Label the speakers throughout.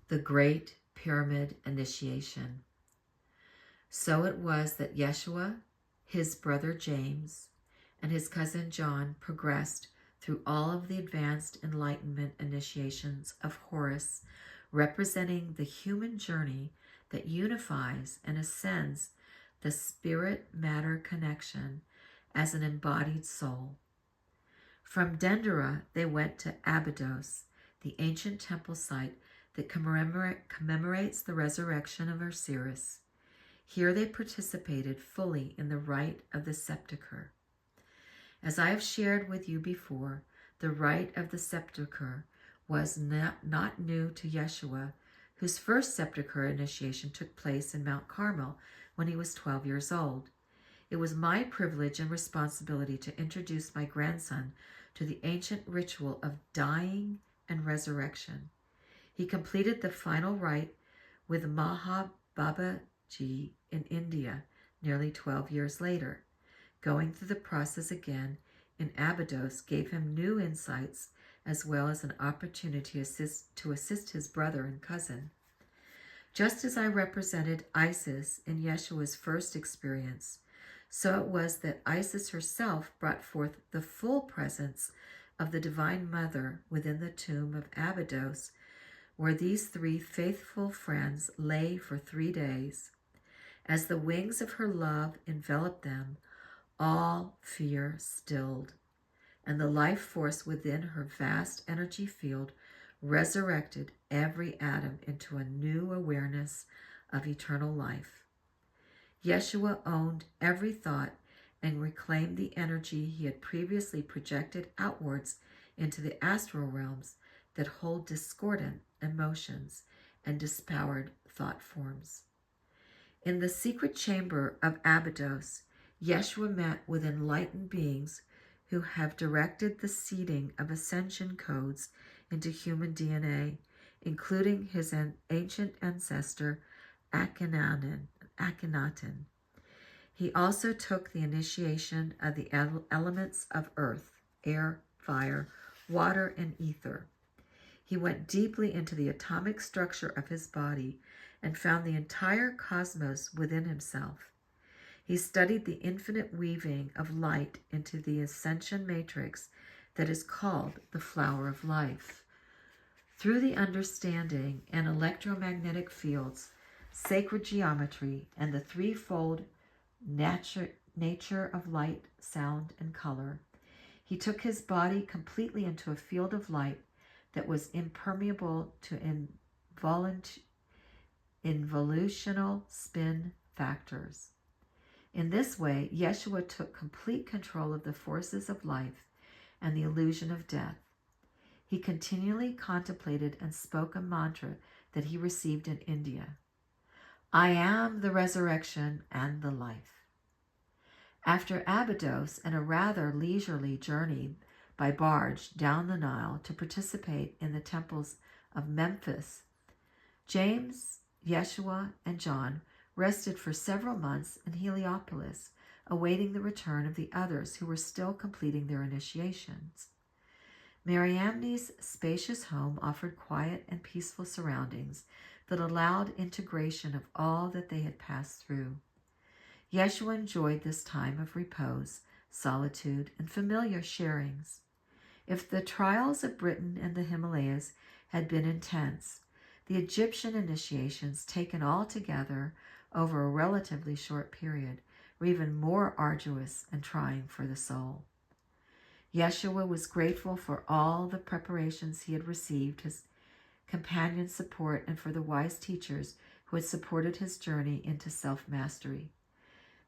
Speaker 1: the Great Pyramid Initiation. So it was that Yeshua, his brother James, and his cousin John progressed through all of the advanced enlightenment initiations of Horus, representing the human journey that unifies and ascends the spirit-matter connection as an embodied soul. From Dendera, they went to Abydos, the ancient temple site that commemorates the resurrection of Osiris. Here they participated fully in the rite of the sepulchre. As I have shared with you before, the rite of the sepulchre was not new to Yeshua, whose first sepulchre initiation took place in Mount Carmel when he was 12 years old. It was my privilege and responsibility to introduce my grandson to the ancient ritual of dying and resurrection. He completed the final rite with Mahababaji in India nearly 12 years later. Going through the process again in Abydos gave him new insights as well as an opportunity to assist his brother and cousin. Just as I represented Isis in Yeshua's first experience, so it was that Isis herself brought forth the full presence of the Divine Mother within the tomb of Abydos, where these three faithful friends lay for 3 days. As the wings of her love enveloped them, all fear stilled, and the life force within her vast energy field resurrected every atom into a new awareness of eternal life. Yeshua owned every thought and reclaimed the energy he had previously projected outwards into the astral realms that hold discordant emotions and dispowered thought forms. In the secret chamber of Abydos, Yeshua met with enlightened beings who have directed the seeding of ascension codes into human DNA, including his ancient ancestor Akhenaten. He also took the initiation of the elements of earth, air, fire, water, and ether. He went deeply into the atomic structure of his body and found the entire cosmos within himself. He studied the infinite weaving of light into the ascension matrix that is called the flower of life. Through the understanding and electromagnetic fields, sacred geometry, and the threefold nature of light, sound, and color, he took his body completely into a field of light that was impermeable to involutional spin factors. In this way, Yeshua took complete control of the forces of life and the illusion of death. He continually contemplated and spoke a mantra that he received in India. I am the resurrection and the life. After Abydos and a rather leisurely journey by barge down the Nile to participate in the temples of Memphis, James, Yeshua, and John rested for several months in Heliopolis, awaiting the return of the others who were still completing their initiations. Mariamne's spacious home offered quiet and peaceful surroundings that allowed integration of all that they had passed through. Yeshua enjoyed this time of repose, solitude, and familiar sharings. If the trials of Britain and the Himalayas had been intense, the Egyptian initiations taken all together over a relatively short period were even more arduous and trying for the soul. Yeshua was grateful for all the preparations he had received, his companion support, and for the wise teachers who had supported his journey into self-mastery.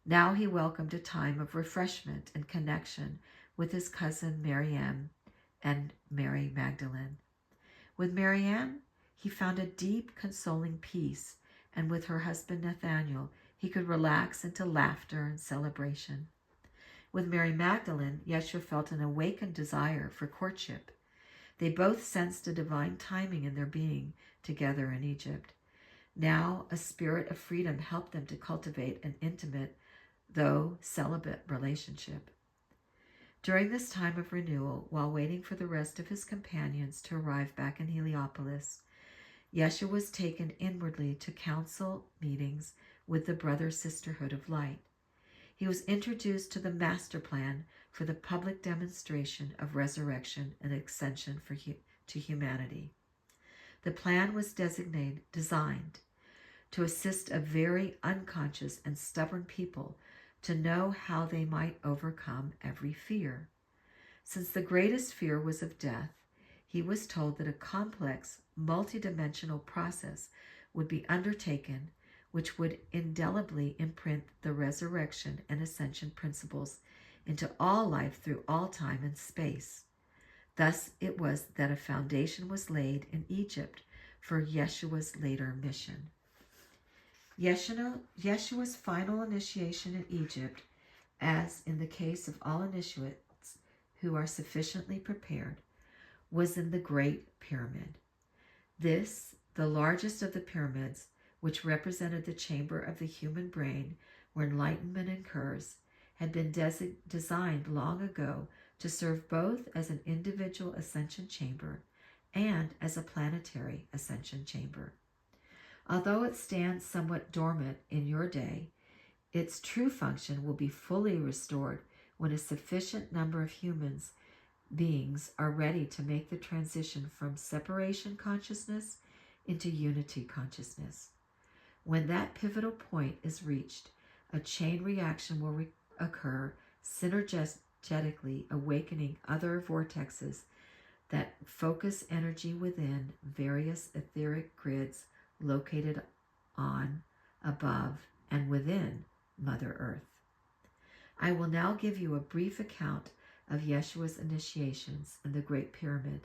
Speaker 1: Now he welcomed a time of refreshment and connection with his cousin Mariam and Mary Magdalene. With Mariam, he found a deep, consoling peace, and with her husband Nathaniel, he could relax into laughter and celebration. With Mary Magdalene, Yeshua felt an awakened desire for courtship. They both sensed a divine timing in their being together in Egypt. Now, a spirit of freedom helped them to cultivate an intimate, though celibate, relationship. During this time of renewal, while waiting for the rest of his companions to arrive back in Heliopolis, Yeshua was taken inwardly to council meetings with the brother sisterhood of light. He was introduced to the master plan for the public demonstration of resurrection and ascension to humanity. The plan was designed to assist a very unconscious and stubborn people to know how they might overcome every fear. Since the greatest fear was of death, he was told that a complex, multidimensional process would be undertaken which would indelibly imprint the resurrection and ascension principles into all life through all time and space. Thus it was that a foundation was laid in Egypt for Yeshua's later mission. Yeshua's final initiation in Egypt, as in the case of all initiates who are sufficiently prepared, was in the Great Pyramid. This, the largest of the pyramids, which represented the chamber of the human brain where enlightenment occurs, had been designed long ago to serve both as an individual ascension chamber and as a planetary ascension chamber. Although it stands somewhat dormant in your day, its true function will be fully restored when a sufficient number of beings are ready to make the transition from separation consciousness into unity consciousness. When that pivotal point is reached, a chain reaction will occur, synergetically awakening other vortexes that focus energy within various etheric grids located on, above, and within Mother Earth. I will now give you a brief account of Yeshua's initiations in the Great Pyramid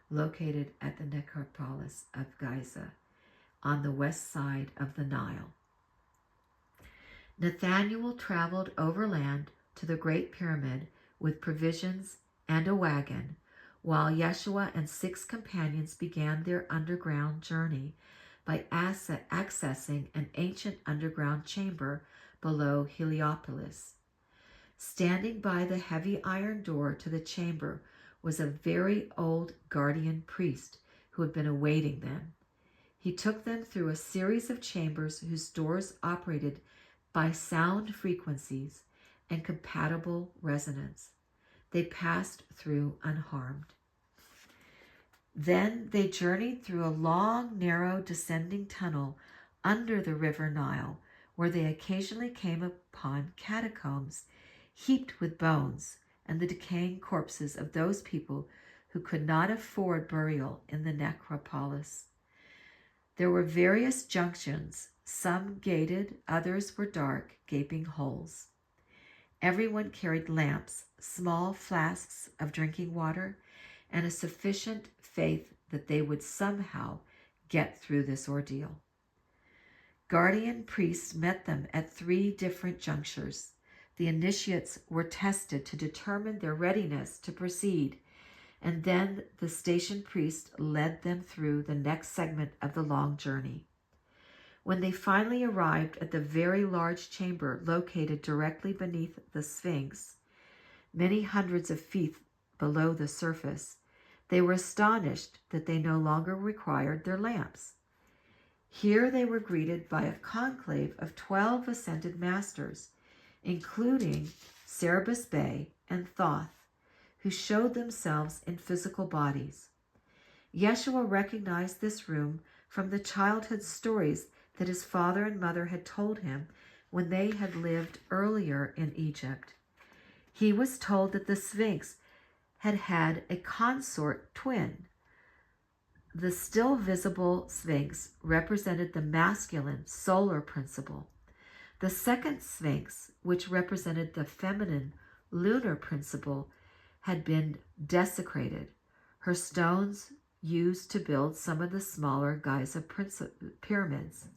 Speaker 1: located at the necropolis of Giza on the west side of the Nile. Nathanael traveled overland to the Great Pyramid with provisions and a wagon, while Yeshua and 6 companions began their underground journey by accessing an ancient underground chamber below Heliopolis. Standing by the heavy iron door to the chamber was a very old guardian priest who had been awaiting them. He took them through a series of chambers whose doors operated by sound frequencies and compatible resonance. They passed through unharmed. Then they journeyed through a long, narrow, descending tunnel under the river Nile, where they occasionally came upon catacombs heaped with bones and the decaying corpses of those people who could not afford burial in the necropolis. There were various junctions, some gated, others were dark, gaping holes. Everyone carried lamps, small flasks of drinking water, and a sufficient faith that they would somehow get through this ordeal. Guardian priests met them at 3 different junctures. The initiates were tested to determine their readiness to proceed, and then the station priest led them through the next segment of the long journey. When they finally arrived at the very large chamber located directly beneath the Sphinx, many hundreds of feet below the surface, they were astonished that they no longer required their lamps. Here they were greeted by a conclave of 12 ascended masters, including Cerebus Bey and Thoth, who showed themselves in physical bodies. Yeshua recognized this room from the childhood stories that his father and mother had told him when they had lived earlier in Egypt. He was told that the Sphinx had had a consort twin. The still visible Sphinx represented the masculine solar principle. The second Sphinx, which represented the feminine lunar principle, had been desecrated, her stones used to build some of the smaller Giza pyramids.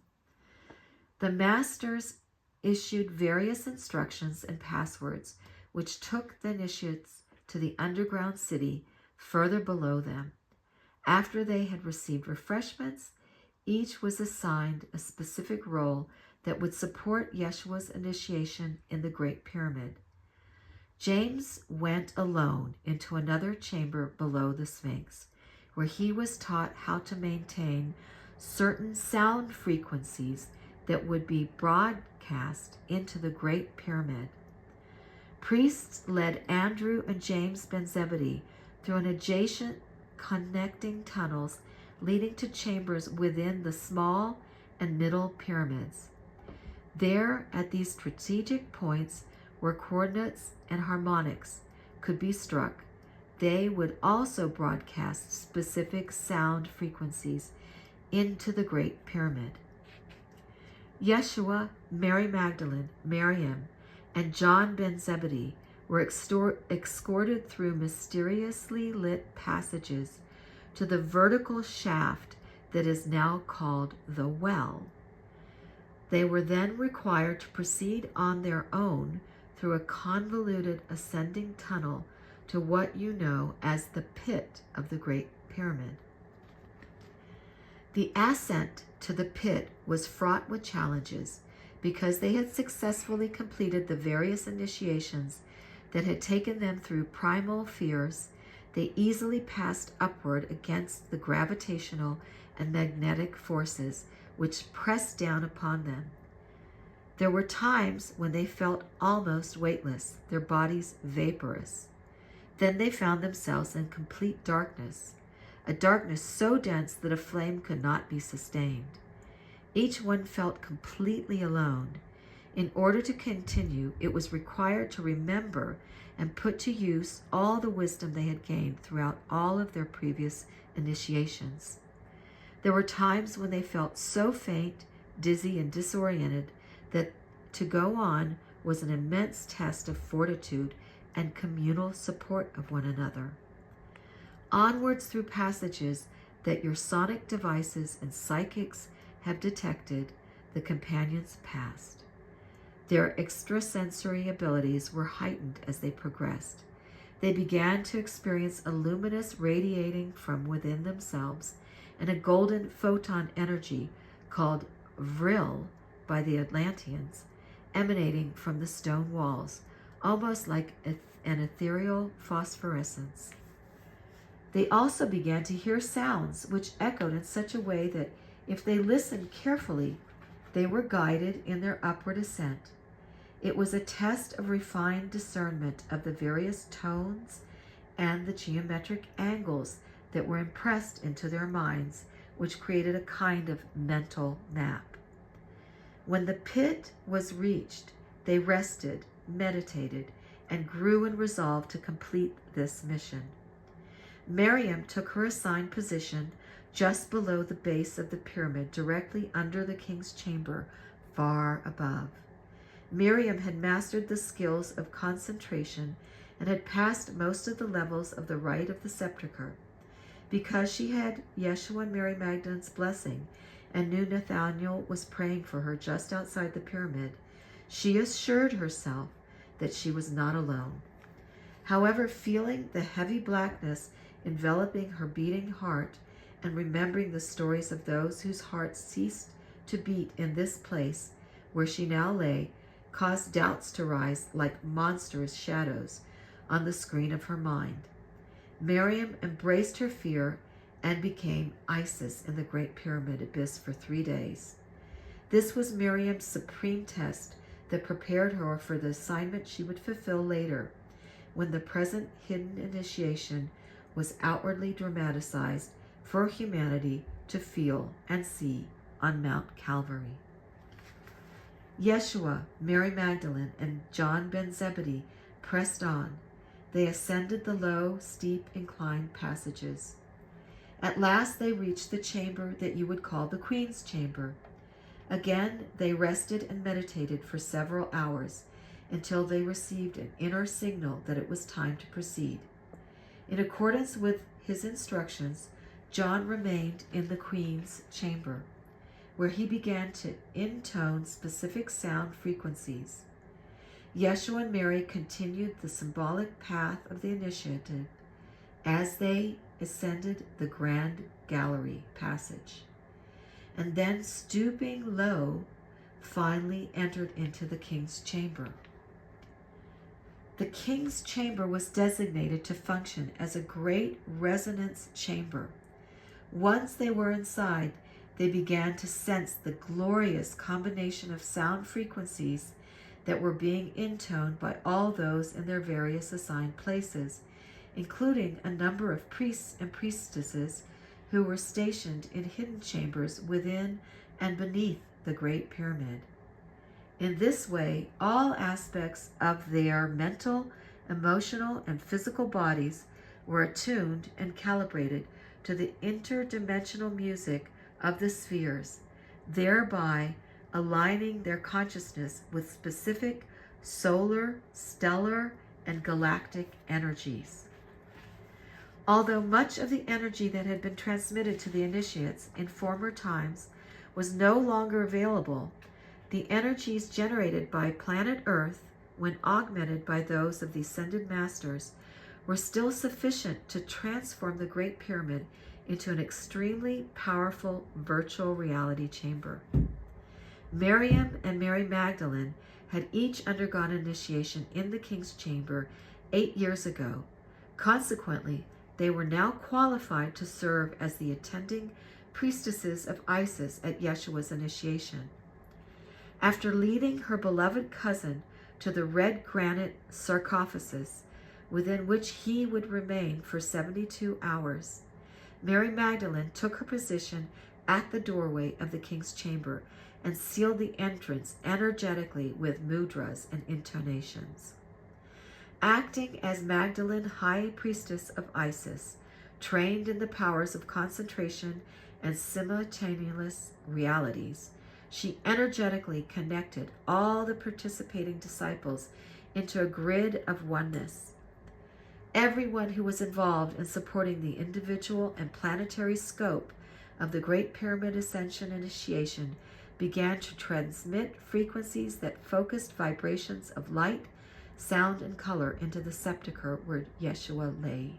Speaker 1: The masters issued various instructions and passwords which took the initiates to the underground city further below them. After they had received refreshments, each was assigned a specific role that would support Yeshua's initiation in the Great Pyramid. James went alone into another chamber below the Sphinx, where he was taught how to maintain certain sound frequencies that would be broadcast into the Great Pyramid. Priests led Andrew and James ben Zebedee through an adjacent connecting tunnels leading to chambers within the small and middle pyramids. There, at these strategic points where coordinates and harmonics could be struck, they would also broadcast specific sound frequencies into the Great Pyramid. Yeshua, Mary Magdalene, Miriam, and John ben Zebedee were escorted through mysteriously lit passages to the vertical shaft that is now called the Well. They were then required to proceed on their own through a convoluted ascending tunnel to what you know as the pit of the Great Pyramid. The ascent to the pit was fraught with challenges because they had successfully completed the various initiations that had taken them through primal fears. They easily passed upward against the gravitational and magnetic forces which pressed down upon them. There were times when they felt almost weightless, their bodies vaporous. Then they found themselves in complete darkness, a darkness so dense that a flame could not be sustained. Each one felt completely alone. In order to continue, it was required to remember and put to use all the wisdom they had gained throughout all of their previous initiations. There were times when they felt so faint, dizzy, and disoriented that to go on was an immense test of fortitude and communal support of one another. Onwards through passages that your sonic devices and psychics have detected, the companions passed. Their extrasensory abilities were heightened as they progressed. They began to experience a luminous radiating from within themselves and a golden photon energy called vril by the Atlanteans, emanating from the stone walls, almost like an ethereal phosphorescence. They also began to hear sounds which echoed in such a way that if they listened carefully, they were guided in their upward ascent. It was a test of refined discernment of the various tones and the geometric angles that were impressed into their minds, which created a kind of mental map. When the pit was reached, they rested, meditated, and grew in resolve to complete this mission. Miriam took her assigned position just below the base of the pyramid, directly under the king's chamber, far above. Miriam had mastered the skills of concentration and had passed most of the levels of the rite of the sepulchre. Because she had Yeshua and Mary Magdalene's blessing and knew Nathanael was praying for her just outside the pyramid, she assured herself that she was not alone. However, feeling the heavy blackness enveloping her beating heart and remembering the stories of those whose hearts ceased to beat in this place where she now lay, caused doubts to rise like monstrous shadows on the screen of her mind. Miriam embraced her fear and became Isis in the Great Pyramid abyss for 3 days. This was Miriam's supreme test that prepared her for the assignment she would fulfill later, when the present hidden initiation was outwardly dramatized for humanity to feel and see on Mount Calvary. Yeshua, Mary Magdalene, and John ben Zebedee pressed on. They ascended the low, steep, inclined passages. At last they reached the chamber that you would call the Queen's Chamber. Again, they rested and meditated for several hours until they received an inner signal that it was time to proceed. In accordance with his instructions, John remained in the Queen's Chamber, where he began to intone specific sound frequencies. Yeshua and Mary continued the symbolic path of the initiative as they ascended the Grand Gallery passage, and then, stooping low, finally entered into the king's chamber. The king's chamber was designated to function as a great resonance chamber. Once they were inside, they began to sense the glorious combination of sound frequencies that were being intoned by all those in their various assigned places, including a number of priests and priestesses who were stationed in hidden chambers within and beneath the Great Pyramid. In this way, all aspects of their mental, emotional, and physical bodies were attuned and calibrated to the interdimensional music of the spheres, thereby aligning their consciousness with specific solar, stellar, and galactic energies. Although much of the energy that had been transmitted to the initiates in former times was no longer available, the energies generated by planet Earth, when augmented by those of the ascended masters, were still sufficient to transform the Great Pyramid into an extremely powerful virtual reality chamber. Miriam and Mary Magdalene had each undergone initiation in the King's Chamber 8 years ago. Consequently, they were now qualified to serve as the attending priestesses of Isis at Yeshua's initiation. After leading her beloved cousin to the red granite sarcophagus, within which he would remain for 72 hours, Mary Magdalene took her position at the doorway of the King's Chamber and sealed the entrance energetically with mudras and intonations. Acting as Magdalene, High Priestess of Isis, trained in the powers of concentration and simultaneous realities, she energetically connected all the participating disciples into a grid of oneness. Everyone who was involved in supporting the individual and planetary scope of the Great Pyramid Ascension initiation began to transmit frequencies that focused vibrations of light, sound, and color into the sepulchre where Yeshua lay.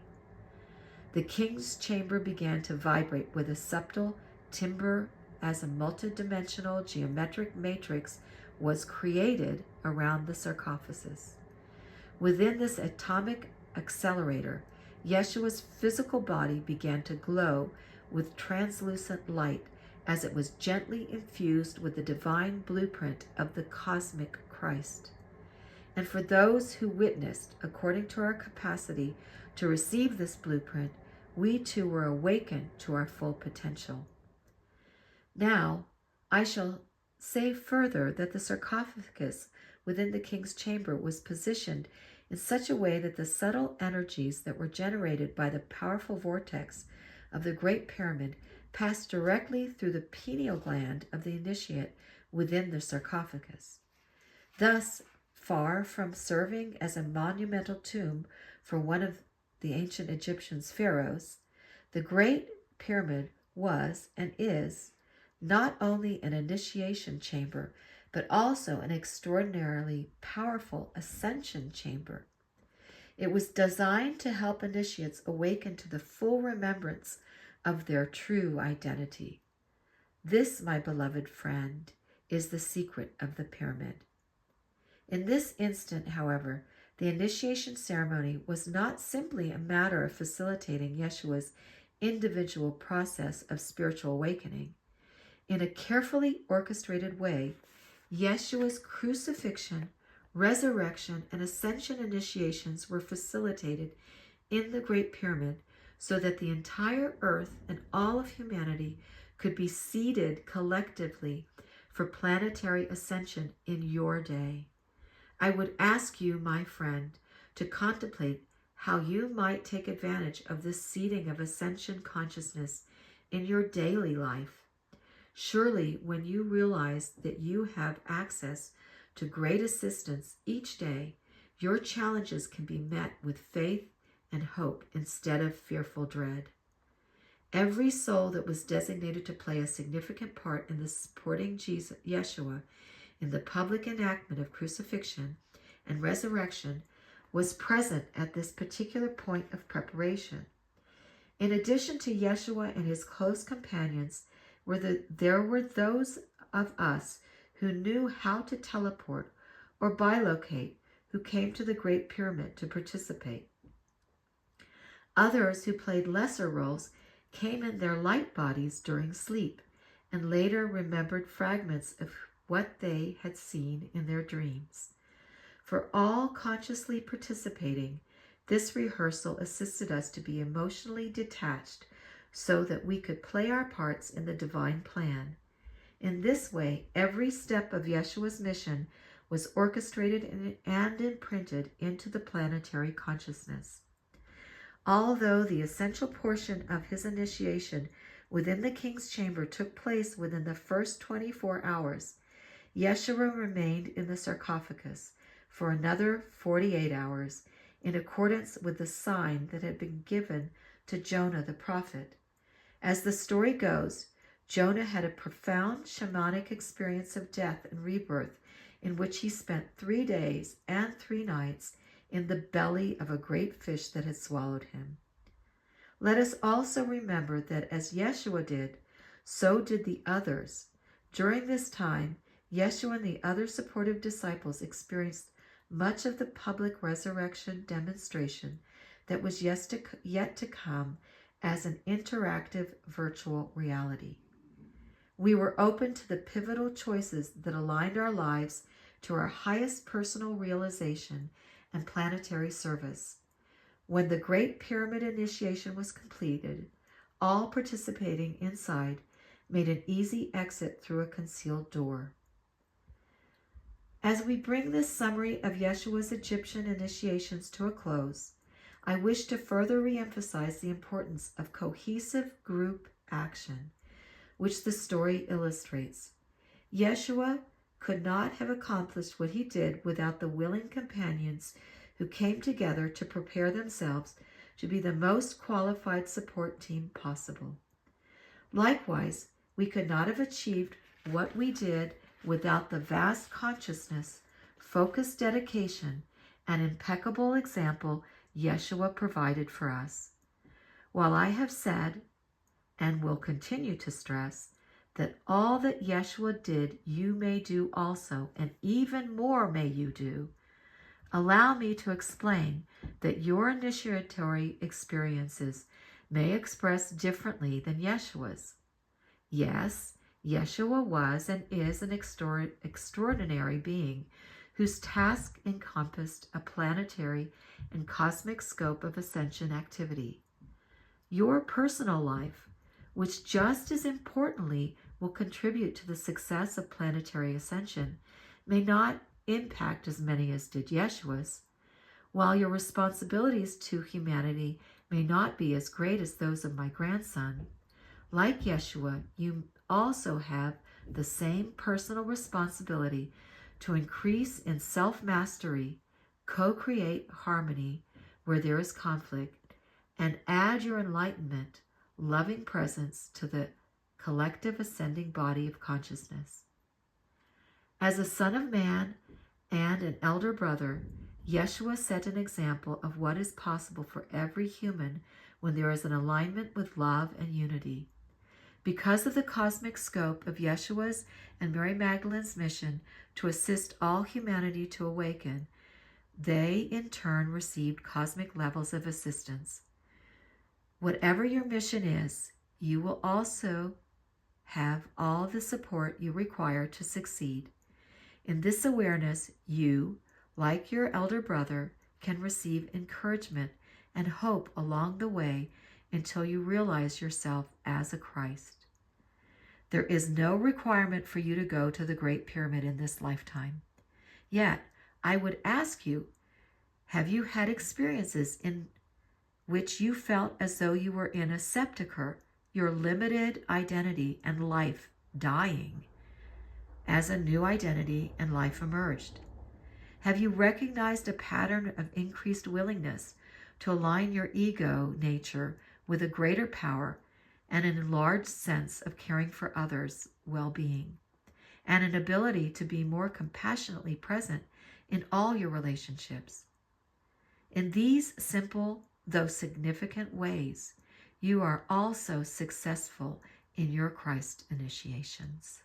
Speaker 1: The King's Chamber began to vibrate with a subtle timbre as a multidimensional geometric matrix was created around the sarcophagus. Within this atomic accelerator, Yeshua's physical body began to glow with translucent light as it was gently infused with the divine blueprint of the cosmic Christ. And for those who witnessed, according to our capacity to receive this blueprint, we too were awakened to our full potential. Now, I shall say further that the sarcophagus within the King's Chamber was positioned in such a way that the subtle energies that were generated by the powerful vortex of the Great Pyramid passed directly through the pineal gland of the initiate within the sarcophagus. Thus, far from serving as a monumental tomb for one of the ancient Egyptian pharaohs, the Great Pyramid was and is not only an initiation chamber, but also an extraordinarily powerful ascension chamber. It was designed to help initiates awaken to the full remembrance of their true identity. This, my beloved friend, is the secret of the pyramid. In this instant, however, the initiation ceremony was not simply a matter of facilitating Yeshua's individual process of spiritual awakening. In a carefully orchestrated way, Yeshua's crucifixion, resurrection, and ascension initiations were facilitated in the Great Pyramid so that the entire earth and all of humanity could be seated collectively for planetary ascension in your day. I would ask you, my friend, to contemplate how you might take advantage of this seeding of ascension consciousness in your daily life. Surely, when you realize that you have access to great assistance each day, your challenges can be met with faith and hope instead of fearful dread. Every soul that was designated to play a significant part in the supporting Yeshua in the public enactment of crucifixion and resurrection was present at this particular point of preparation. In addition to Yeshua and his close companions, there were those of us who knew how to teleport or bilocate who came to the Great Pyramid to participate. Others who played lesser roles came in their light bodies during sleep and later remembered fragments of what they had seen in their dreams. For all consciously participating, this rehearsal assisted us to be emotionally detached so that we could play our parts in the divine plan. In this way, every step of Yeshua's mission was orchestrated and imprinted into the planetary consciousness. Although the essential portion of his initiation within the king's chamber took place within the first 24 hours, Yeshua remained in the sarcophagus for another 48 hours in accordance with the sign that had been given to Jonah the prophet. As the story goes, Jonah had a profound shamanic experience of death and rebirth in which he spent 3 days and 3 nights in the belly of a great fish that had swallowed him. Let us also remember that as Yeshua did, so did the others. During this time, Yeshua and the other supportive disciples experienced much of the public resurrection demonstration that was yet to come as an interactive virtual reality. We were open to the pivotal choices that aligned our lives to our highest personal realization and planetary service. When the Great Pyramid initiation was completed, all participating inside made an easy exit through a concealed door. As we bring this summary of Yeshua's Egyptian initiations to a close, I wish to further reemphasize the importance of cohesive group action, which the story illustrates. Yeshua could not have accomplished what he did without the willing companions who came together to prepare themselves to be the most qualified support team possible. Likewise, we could not have achieved what we did without the vast consciousness, focused dedication, and impeccable example Yeshua provided for us. While I have said, and will continue to stress, that all that Yeshua did you may do also, and even more may you do, allow me to explain that your initiatory experiences may express differently than Yeshua's. Yes, Yeshua was and is an extraordinary being whose task encompassed a planetary and cosmic scope of ascension activity. Your personal life, which just as importantly will contribute to the success of planetary ascension, may not impact as many as did Yeshua's, while your responsibilities to humanity may not be as great as those of my grandson. Like Yeshua, you also have the same personal responsibility to increase in self-mastery, co-create harmony where there is conflict, and add your enlightenment, loving presence to the collective ascending body of consciousness. As a son of man and an elder brother, Yeshua set an example of what is possible for every human when there is an alignment with love and unity. Because of the cosmic scope of Yeshua's and Mary Magdalene's mission to assist all humanity to awaken, they in turn received cosmic levels of assistance. Whatever your mission is, you will also have all the support you require to succeed. In this awareness, you, like your elder brother, can receive encouragement and hope along the way until you realize yourself as a Christ. There is no requirement for you to go to the Great Pyramid in this lifetime. Yet, I would ask you, have you had experiences in which you felt as though you were in a sepulcher, your limited identity and life dying, as a new identity and life emerged? Have you recognized a pattern of increased willingness to align your ego nature with a greater power and an enlarged sense of caring for others' well-being, and an ability to be more compassionately present in all your relationships? In these simple, though significant ways, you are also successful in your Christ initiations.